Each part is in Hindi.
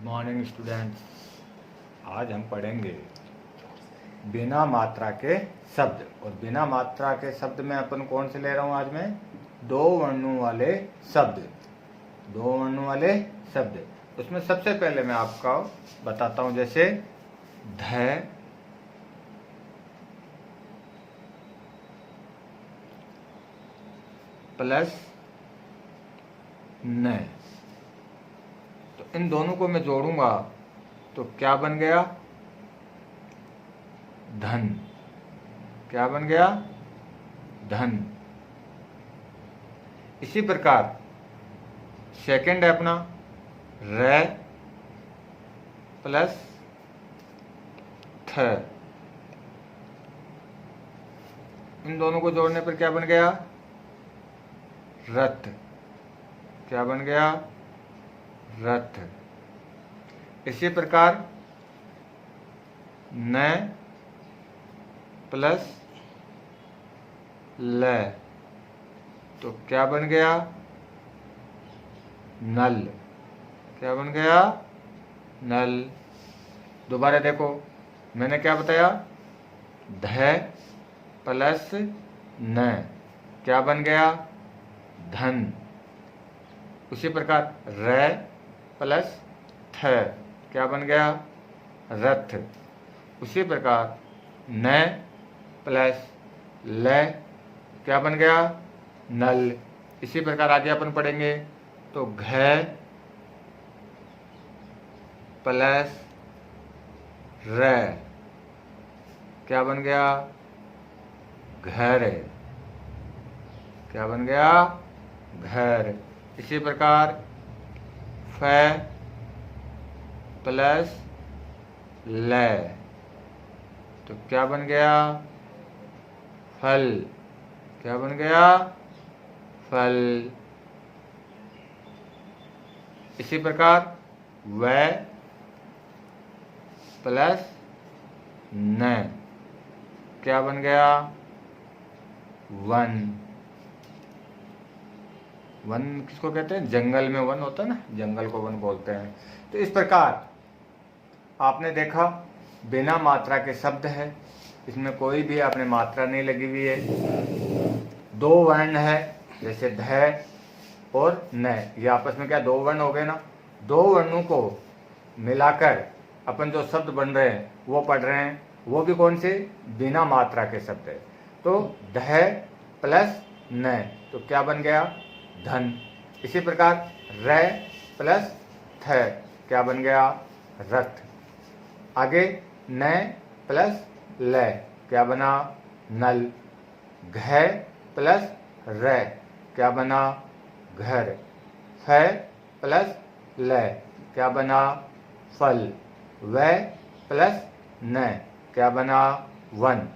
मॉर्निंग स्टूडेंट्स, आज हम पढ़ेंगे बिना मात्रा के शब्द। और बिना मात्रा के शब्द में अपन कौन से ले रहा हूँ आज मैं? दो वर्णों वाले शब्द। दो वर्णों वाले शब्द। उसमें सबसे पहले मैं आपको बताता हूँ, जैसे ध प्लस न। तो इन दोनों को मैं जोड़ूंगा तो क्या बन गया? धन। क्या बन गया? धन। इसी प्रकार सेकंड है अपना र प्लस थ। इन दोनों को जोड़ने पर क्या बन गया? रथ। क्या बन गया? रथ। इसी प्रकार न प्लस ल, तो क्या बन गया? नल। क्या बन गया? नल। दोबारा देखो, मैंने क्या बताया? ध प्लस न, क्या बन गया? धन। उसी प्रकार र प्लस थ, क्या बन गया? रथ। उसी प्रकार न प्लस ल, क्या बन गया? नल। इसी प्रकार आगे अपन पढ़ेंगे तो घ प्लस र, क्या बन गया? घर। क्या बन गया? घर। इसी प्रकार फ प्लस ल, तो क्या बन गया? फल। क्या बन गया? फल। इसी प्रकार व प्लस न, क्या बन गया? वन। वन किसको कहते हैं? जंगल में वन होता है ना, जंगल को वन बोलते हैं। तो इस प्रकार आपने देखा बिना मात्रा के शब्द है, इसमें कोई भी आपने मात्रा नहीं लगी हुई है। दो वर्ण है, जैसे ध और न, ये आपस में क्या दो वर्ण हो गए ना। दो वर्णों को मिलाकर अपन जो शब्द बन रहे हैं वो पढ़ रहे हैं, वो भी कौन से? बिना मात्रा के शब्द है। तो ध प्लस न, तो क्या बन गया? धन। इसी प्रकार र प्लस थ, क्या बन गया? रथ। आगे न प्लस ल, क्या बना? नल। घ प्लस र, क्या बना? घर। फ प्लस ल, क्या बना? फल। व प्लस न, क्या बना? वन।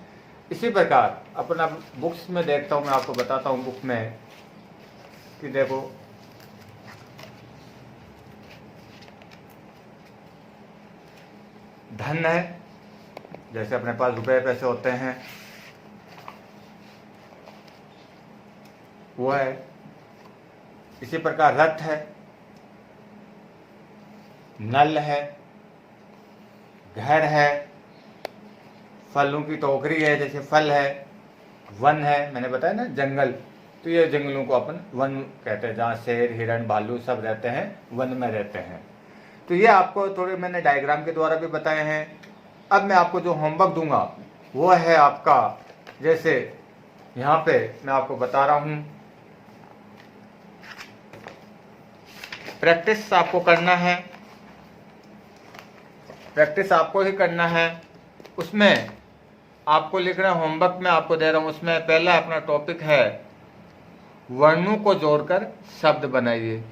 इसी प्रकार अपना बुक्स में देखता हूँ, मैं आपको बताता हूँ बुक में कि देखो धन है, जैसे अपने पास रुपए पैसे होते हैं वो है। इसी प्रकार रथ है, नल है, घर है, फलों की टोकरी है जैसे फल है, वन है, मैंने बताया ना जंगल, तो ये जंगलों को अपन वन कहते हैं, जहाँ शेर हिरण भालू सब रहते हैं, वन में रहते हैं। तो ये आपको थोड़े मैंने डायग्राम के द्वारा भी बताए हैं। अब मैं आपको जो होमवर्क दूंगा वो है आपका, जैसे यहाँ पे मैं आपको बता रहा हूँ, प्रैक्टिस आपको करना है, प्रैक्टिस आपको ही करना है। उसमें आपको लिखना, होमवर्क में आपको दे रहा हूँ, उसमें पहला अपना टॉपिक है वर्णों को जोड़कर शब्द बनाइए।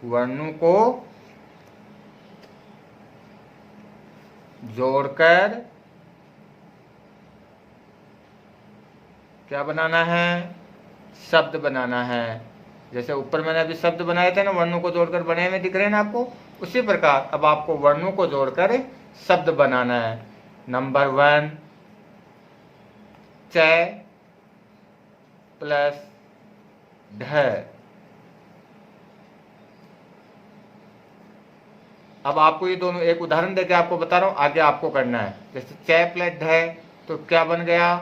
वर्णों को जोड़कर क्या बनाना है? शब्द बनाना है। जैसे ऊपर मैंने अभी शब्द बनाए थे ना, वर्णों को जोड़कर बने हुए दिख रहे हैं ना आपको, उसी प्रकार अब आपको वर्णों को जोड़कर शब्द बनाना है। नंबर 1 च प्लस ढ। अब आपको ये दोनों एक उदाहरण देके आपको बता रहा हूं, आगे आपको करना है। जैसे च प्लस ढ, तो क्या बन गया?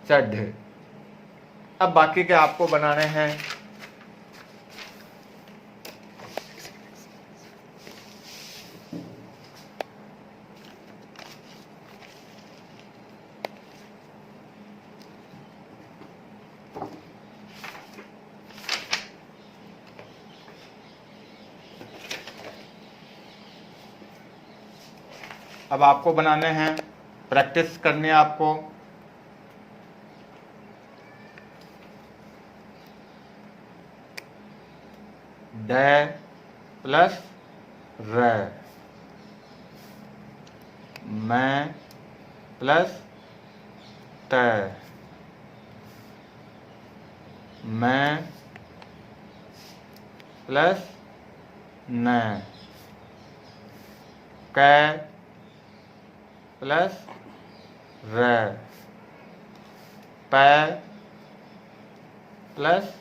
चढ़। अब बाकी के आपको बनाने हैं। अब आपको बनाने हैं, प्रैक्टिस करनी है आपको। ड प्लस र, मैं प्लस त, मैं प्लस न, क प्लस र, प प्लस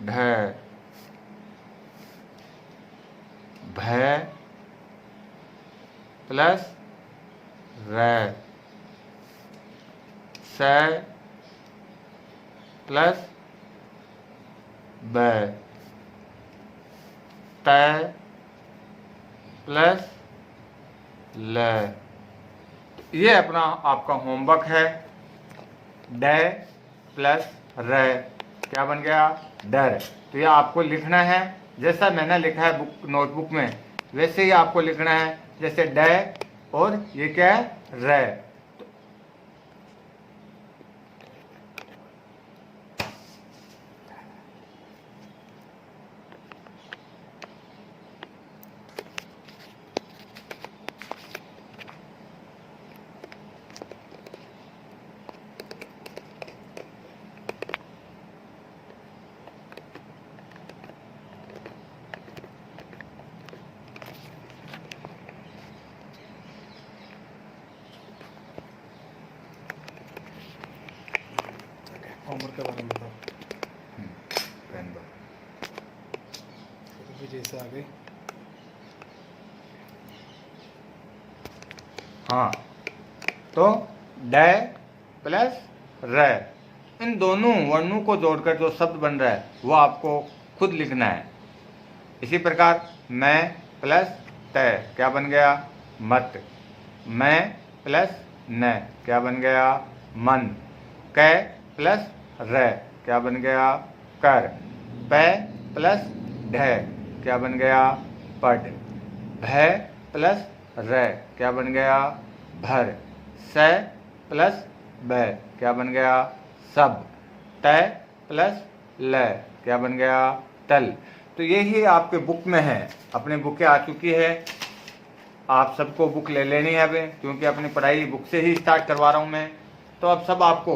ढ, भ प्लस र, स प्लस ब, त प्लस ल। ये अपना आपका होमवर्क है। ड प्लस र क्या बन गया? डर। तो ये आपको लिखना है जैसा मैंने लिखा है बुक नोटबुक में, वैसे ही आपको लिखना है। जैसे ड और ये क्या है? र। होमवर्क के बारे में बताओ। पेन दो। फिर भी जैसे आ गई। हाँ, तो ड प्लस र, इन दोनों वर्णों को जोड़कर जो शब्द बन रहा है वो आपको खुद लिखना है। इसी प्रकार मैं प्लस त क्या बन गया? मत। मैं प्लस न क्या बन गया? मन। क प्लस र क्या बन गया? कर। प प्लस ढ क्या बन गया? पढ़। भ प्लस र क्या बन गया? भर। स प्लस ब क्या बन गया? सब। त प्लस ल क्या बन गया? तल। तो यही आपके बुक में है, अपने बुकें आ चुकी है। आप सबको बुक ले लेनी है अभी, क्योंकि अपनी पढ़ाई बुक से ही स्टार्ट करवा रहा हूँ मैं। तो अब सब आपको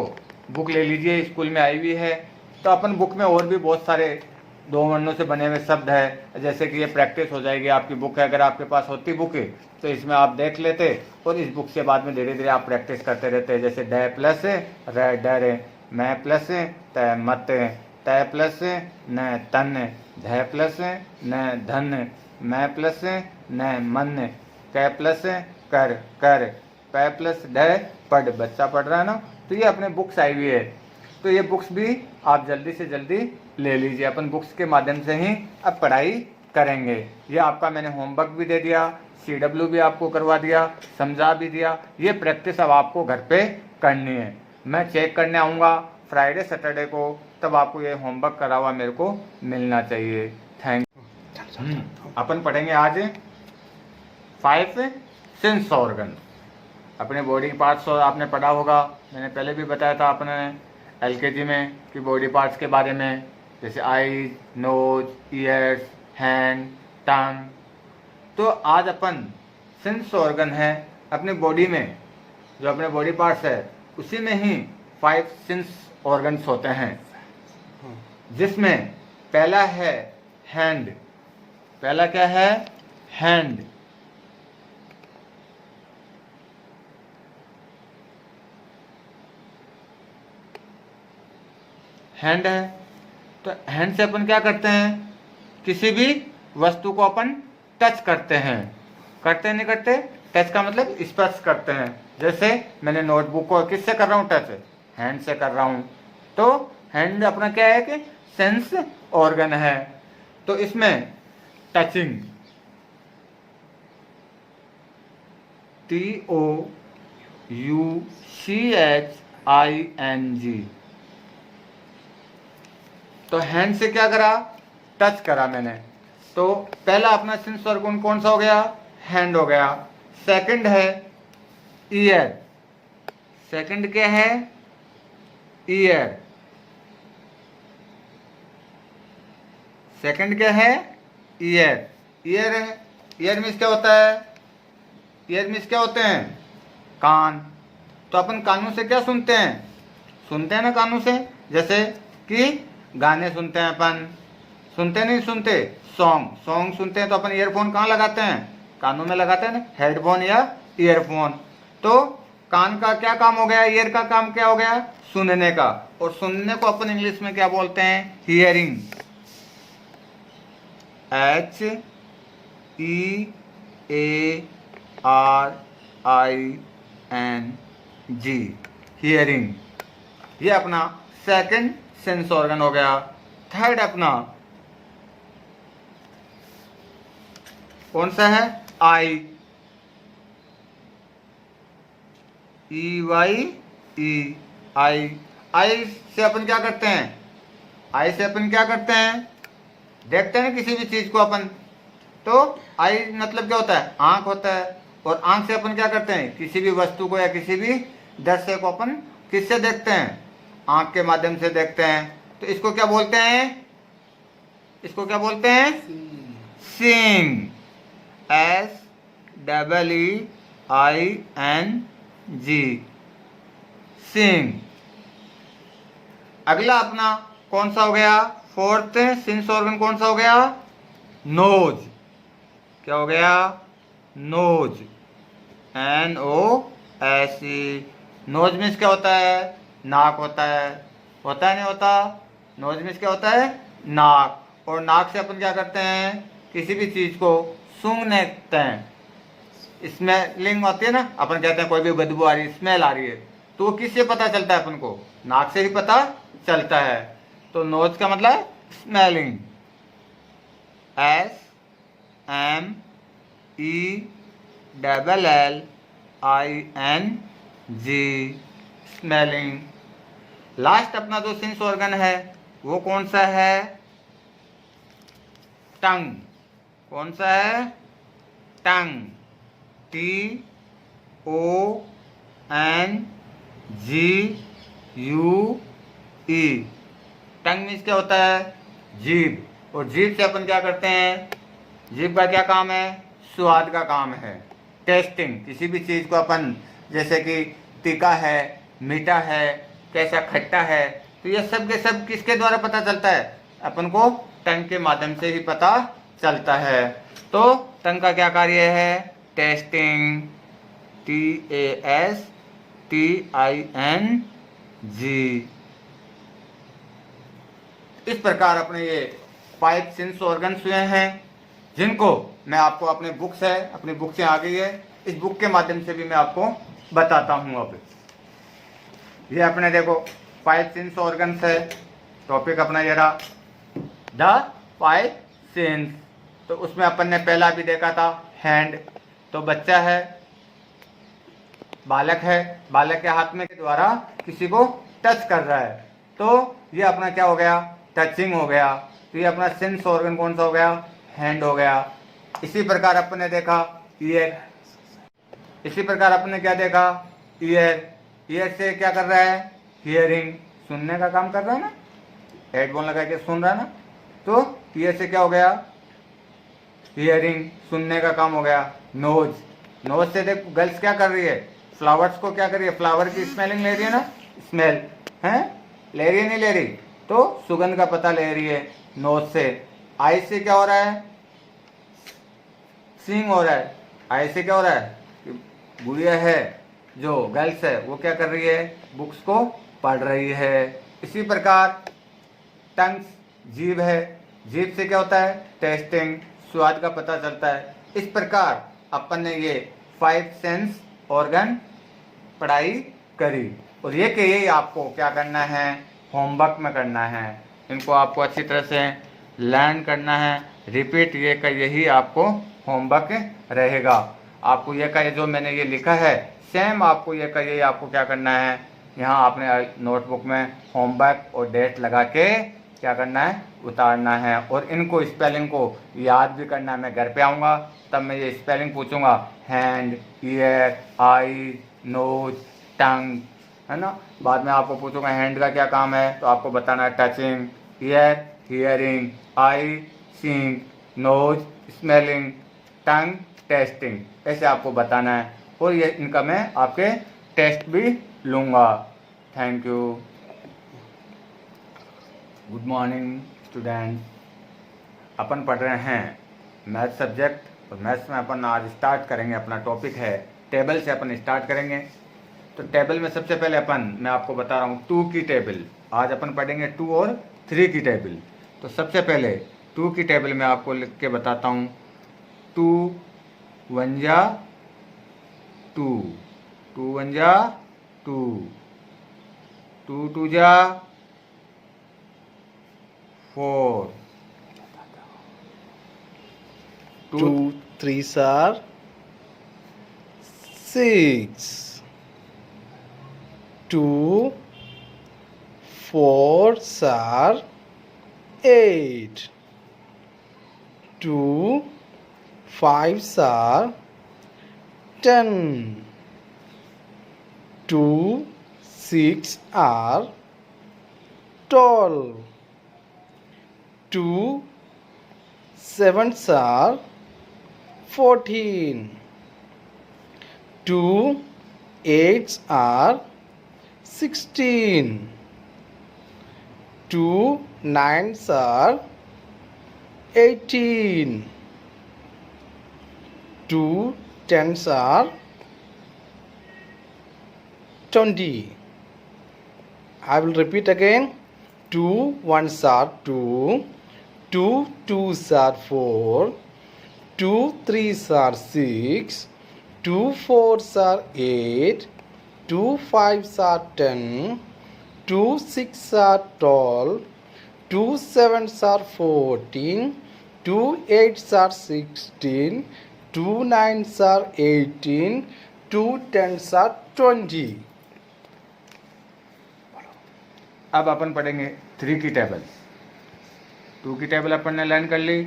बुक ले लीजिए, स्कूल में आई हुई है। तो अपन बुक में और भी बहुत सारे दो वर्णों से बने हुए शब्द है, जैसे कि ये प्रैक्टिस हो जाएगी आपकी बुक है। अगर आपके पास होती बुक है तो इसमें आप देख लेते और इस बुक से बाद में धीरे धीरे आप प्रैक्टिस करते रहते। जैसे ड प्लस र डर, मैं प्लस त मत, त प्लस न तन, ध प्लस न धन, मैं प्लस न मन, क प्लस कर कर, प प्लस ढ पढ़। बच्चा पढ़ रहा है ना। तो ये अपने बुक्स आई हुई है, तो ये बुक्स भी आप जल्दी से जल्दी ले लीजिए। अपन बुक्स के माध्यम से ही अब पढ़ाई करेंगे। ये आपका मैंने होमवर्क भी दे दिया, CW भी आपको करवा दिया, समझा भी दिया। ये प्रैक्टिस अब आपको घर पे करनी है। मैं चेक करने आऊँगा फ्राइडे सैटरडे को, तब आपको ये होमवर्क करा हुआ मेरे को मिलना चाहिए। Thank you. अपन पढ़ेंगे आज 5 सेंस ऑर्गन। अपने बॉडी पार्ट्स आपने पढ़ा होगा, मैंने पहले भी बताया था अपने LKG में कि बॉडी पार्ट्स के बारे में, जैसे आईज, नोज, ईयर्स, हैंड, टंग। तो आज अपन सेंस ऑर्गन है अपने बॉडी में, जो अपने बॉडी पार्ट्स है उसी में ही 5 सेंस ऑर्गन्स होते हैं, जिसमें पहला है हैंड। पहला क्या है? हैंड। हैंड है, तो हैंड से अपन क्या करते हैं? किसी भी वस्तु को अपन टच करते हैं, करते नहीं करते? टच का मतलब स्पर्श करते हैं। जैसे मैंने नोटबुक को किससे कर रहा हूँ टच? हैंड से कर रहा हूँ। तो हैंड अपना क्या है कि सेंस ऑर्गन है। तो इसमें टचिंग, TOUCHING, तो हैंड से क्या करा? टच करा मैंने। तो पहला अपना सेंस ऑर्गन कौन सा हो गया? हैंड हो गया। सेकंड है ईयर। सेकंड क्या है? ईयर। सेकंड क्या है? ईयर। ईयर है, ईयर मीन्स क्या होता है? ईयर मीन्स क्या होते हैं? कान। तो अपन कानों से क्या सुनते हैं? सुनते हैं ना कानों से। जैसे कि गाने सुनते हैं अपन, सुनते नहीं सुनते? सॉन्ग सुनते हैं तो अपन ईयरफोन कहाँ लगाते हैं? कानों में लगाते हैं ना, हेडफोन या ईयरफोन। तो कान का क्या काम हो गया? ईयर का काम क्या हो गया? सुनने का। और सुनने को अपन इंग्लिश में क्या बोलते हैं? हियरिंग। HEARING, hearing. ये अपना सेकंड सेंस ऑर्गन हो गया। थर्ड अपना कौन सा है? आई। EYE, आई। आई से अपन क्या करते हैं? आई से अपन क्या करते हैं? देखते हैं किसी भी चीज को अपन। तो आई मतलब क्या होता है? आंख होता है। और आंख से अपन क्या करते हैं? किसी भी वस्तु को या किसी भी दृश्य को अपन किससे देखते हैं? आंख के माध्यम से देखते हैं। तो इसको क्या बोलते हैं? इसको क्या बोलते हैं? सीइंग। SEEING, seeing. अगला अपना कौन सा हो गया? फोर्थ सेंस ऑर्गन कौन सा हो गया? नोज। क्या हो गया? नोज। NOSE। नोज मीन्स क्या होता है? नाक होता है। होता है नहीं होता? नोज मीन्स क्या होता है? नाक। और नाक से अपन क्या करते हैं? किसी भी चीज को सूंघते हैं। स्मेलिंग होती है ना, अपन कहते हैं कोई भी बदबू आ रही है, स्मेल आ रही है, तो वो किससे पता चलता है? अपन को नाक से ही पता चलता है। तो नोज का मतलब स्मेलिंग। SMELLING, smelling. लास्ट अपना जो सेंस ऑर्गन है वो कौन सा है? टंग। कौन सा है? टंग। TONGUE। टंग मीन्स क्या होता है? जीभ। और जीभ से अपन क्या करते हैं? जीभ का क्या काम है? स्वाद का काम है। टेस्टिंग। किसी भी चीज को अपन, जैसे कि तीखा है, मीठा है, कैसा खट्टा है, तो ये सब के सब किसके द्वारा पता चलता है? अपन को टंग के माध्यम से ही पता चलता है। तो टंग का क्या कार्य है? टेस्टिंग। TASTING। इस प्रकार अपने ये 5 सेंस ऑर्गन्स हुए हैं, जिनको मैं आपको अपने बुक से आ गई है, इस बुक के माध्यम से भी मैं आपको बताता हूँ। अब ये अपने देखो 5 सेंस ऑर्गन्स है। टॉपिक अपना ये रहा, द 5 सेंस। तो उसमें अपन ने पहला भी देखा था, हैंड। तो बच्चा है, बालक है, बालक के हाथ में के द्वारा किसी को टच कर रहा है, तो ये अपना क्या हो गया? टचिंग हो गया। तो ये अपना सेंस ऑर्गन कौन सा हो गया? हैंड हो गया। इसी प्रकार अपन ने देखा ईयर। इसी प्रकार अपन ने क्या देखा? ईयर। ईयर से क्या कर रहा है? हियरिंग, सुनने का काम कर रहा है ना, हेडफोन लगा के सुन रहा है ना। तो ईयर से क्या हो गया? हियरिंग, सुनने का काम हो गया। नोज। नोज से देख गर्ल्स क्या कर रही है? फ्लावर्स को क्या कर रही है? फ्लावर की स्मेलिंग ले रही है ना, स्मेल है, ले रही है नहीं ले रही? तो सुगंध का पता ले रही है नोज से। आई से क्या हो रहा है? सीइंग हो रहा है। आई से क्या हो रहा है? गुड़िया है जो गर्ल्स है वो क्या कर रही है? बुक्स को पढ़ रही है। इसी प्रकार टंग, जीभ है, जीभ से क्या होता है? टेस्टिंग, स्वाद का पता चलता है। इस प्रकार अपन ने ये 5 सेंस ऑर्गन पढ़ाई करी, और ये कि यही आपको क्या करना है? होमवर्क में करना है। इनको आपको अच्छी तरह से लर्न करना है, रिपीट ये का यही आपको होमवर्क रहेगा। आपको ये का जो मैंने ये लिखा है सेम आपको ये का यही आपको क्या करना है? यहाँ आपने नोटबुक में होमवर्क और डेट लगा के क्या करना है? उतारना है। और इनको स्पेलिंग को याद भी करना है। मैं घर पे आऊँगा तब मैं ये स्पेलिंग पूछूंगा, हैंड, ईयर, आई, नोज, टंग, है ना। बाद में आपको पूछूंगा हैंड का क्या काम है, तो आपको बताना है touching, ear hearing, eye seeing, nose smelling, tongue testing, ऐसे आपको बताना है। और ये इनका मैं आपके टेस्ट भी लूँगा। Thank you. Good morning student. अपन पढ़ रहे हैं मैथ सब्जेक्ट, और मैथ्स में अपन आज स्टार्ट करेंगे, अपना टॉपिक है टेबल से अपन स्टार्ट करेंगे। तो टेबल में सबसे पहले मैं आपको बता रहा हूँ 2 की टेबल। आज अपन पढ़ेंगे 2 और 3 की टेबल। तो सबसे पहले 2 की टेबल में आपको लिख के बताता हूँ। 2 1 जा 2, 2 1 जा 2, 2 2 जा 4, 2 3s are 6, 2 4s are 8, 2 5s are 10, 2 6 are 12, 2 7s are 14, 2 8s are 16, 2 9s are 18, 2 10s are 20. I will repeat again. 2 1s are 2, 2 2s are 4, 2 3s are 6, 2 4s are 8, 2 5s are 10, 2 6 are 12, 2 7s are 14, 2 8s are 16, 2 9s are 18, 2 10s are 20. अब अपन पढ़ेंगे 3 की टेबल। 2 की टेबल अपन ने लर्न कर ली,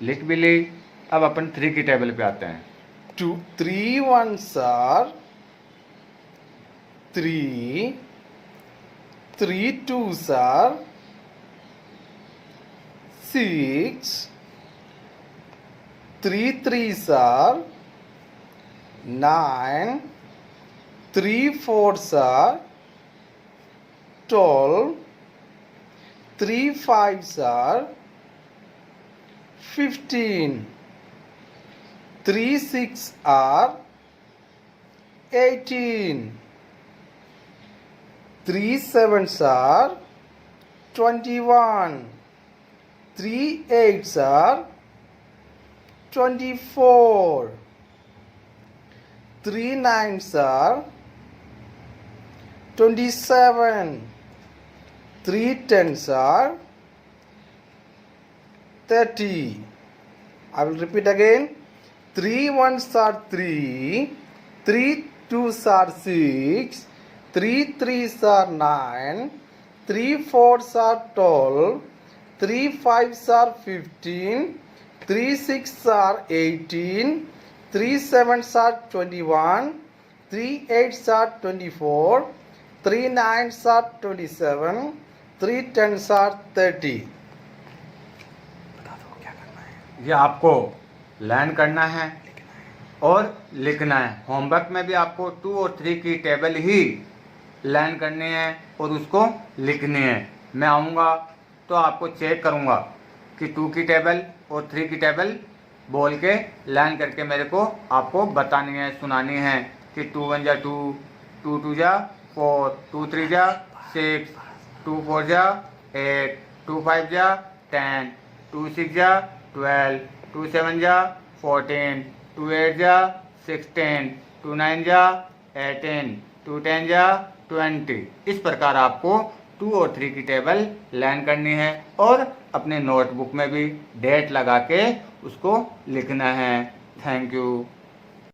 लिख भी ली। अब अपन 3 की टेबल पे आते हैं। 3 1s are 3, 3 2s are 6, 3 3s are 9, 3 4s are 12, 3 5s are 15, 3 6 are 18, 3 7s are 21, 3 8s are 24, 3 9s are 27, 3 10s are 30. I will repeat again. 3 1s are 3, 3 2s are 6, 3 3s are 9, 3 4s are 12, 3 5s are 15, 3 6s are 18, 3 7s are 21, 3 8s are 24, 3 9s are 27, 3 10s are 30. ये आपको लर्न करना है और लिखना है। होमवर्क में भी आपको 2 और 3 की टेबल ही लर्न करनी है और उसको लिखनी है। मैं आऊँगा तो आपको चेक करूँगा कि 2 की टेबल और 3 की टेबल बोल के लर्न करके मेरे को आपको बतानी है, सुनानी है कि 2 1 जा 2, 2 2 जा 4, 2 3 जा 6, 2 4 जा 8, 2 5 जा 10, 2 6 जा 12, 2 7 जा 14, 2 8 जा 16, 2 9 जा 18, 2 10 जा 20। इस प्रकार आपको 2 और 3 की टेबल लर्न करनी है और अपने नोटबुक में भी डेट लगा के उसको लिखना है। Thank you.